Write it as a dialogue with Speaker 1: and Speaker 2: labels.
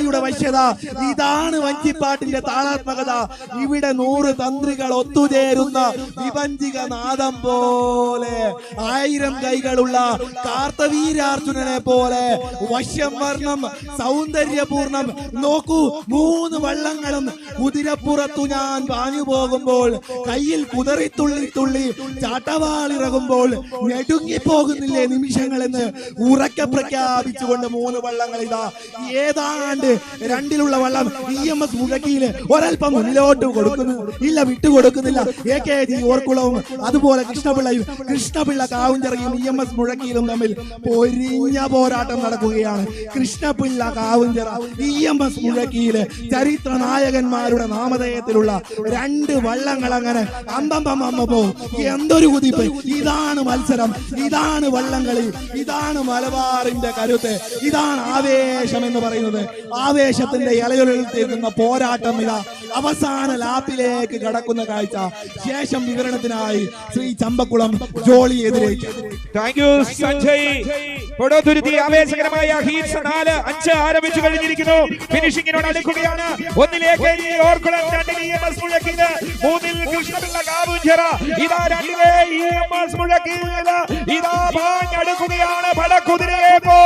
Speaker 1: കളിയുടെ വശ്യത. ഇതാണ് വഞ്ചിപ്പാട്ടിന്റെ താളാത്മകത. ഇവിടെ 100 തന്ത്രികൾ ഒത്തുചേരുന്ന വിഭജിക നാദം പോലെ 1000 കൈകളുള്ള കാർത്തവീരാർജുനനെ പോലെ വശ്യം വർണ്ണം സൗന്ദര്യപൂർണം. നോക്കൂ, 3 വള്ളങ്ങളും കുതിരപ്പുറത്തു ഞാൻ പാഞ്ഞു പോകുമ്പോൾ, കയ്യിൽ കുതിറി തുള്ളി തുള്ളി ചാട്ടവാളിറങ്ങുമ്പോൾ നെടുങ്ങിപ്പോകുന്നില്ലേ നിമിഷങ്ങളെന്ന് ഉറക്കെ പ്രഖ്യാപിച്ചുകൊണ്ട് 3 വള്ളങ്ങൾ ഇതാ ഏതാണ്ട് 2ലുള്ള വള്ളം EMS മുഴക്കിയില് ഒരൽപ്പം മുന്നിലോട്ട് കൊടുക്കുന്നു ഇല്ല, വിട്ടുകൊടുക്കുന്നില്ല. AKG ഓർക്കുളവും അതുപോലെ കൃഷ്ണപിള്ള കാവുഞ്ചിറയും EMS മുഴക്കിയിലും തമ്മിൽ പൊരിഞ്ഞ പോരാട്ടം നടക്കുകയാണ്. കൃഷ്ണപിള്ള കാവുഞ്ചിറ EMS മുഴക്കിയില് ചരിത്ര നായകന്മാരുടെ നാമധേയത്തിലുള്ള 2 വള്ളങ്ങൾ അങ്ങനെ അമ്പമ്പോ എന്തൊരു കുതിപ്പ്. ഇതാണ് മത്സരം, ഇതാണ് വള്ളംകളി, ഇതാണ് മലബാറിന്റെ കരുത്ത്, ഇതാണ് ആവേശം എന്ന് പറയുന്നത്. ആവേശത്തിന്റെ ഇലയൊലിൽ തീർക്കുന്ന പോരാട്ടം ഇതാ അവസാന ലാപ്പിലേക്ക് കടക്കുന്ന കാഴ്ച. ശേഷം വിവരണത്തിനായി ശ്രീ ചമ്പക്കുളം ജോളി എതിരേറ്റു.
Speaker 2: Thank you Sanjay. കൊടുതുരുത്തി ആവേശകരമായ ഹീറ്റ്സ് 4-5 ആരംഭിച്ചു കഴിഞ്ഞിരിക്കുന്നു. ഫിനിഷിങ്ങിനോട് അടുക്കുകയാണ്. 1ലേക്ക് ഓർക്കുളം, 2 EMS മുഴക്കിയത്, 3 കൃഷ്ണപിള്ള കാവുഞ്ചിറ. ഇതാ 2 EMS മുഴക്കിയത്. ഇതാ പാഞ്ഞടുക്കുകയാണ് പടക്കുതിരയെ പോ